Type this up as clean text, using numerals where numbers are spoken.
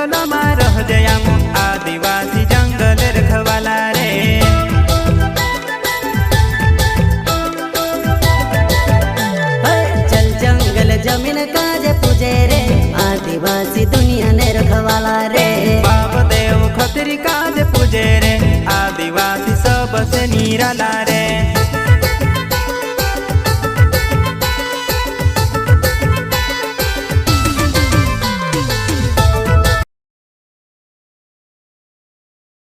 जंगल में रह जयाम आदिवासी जंगल रखवाला रे। चल जंगल जमीन काजे पूजे रे आदिवासी दुनिया ने रखवाला रे। बाप देव खतरी काज पूजे रे आदिवासी सबसे निराला रे।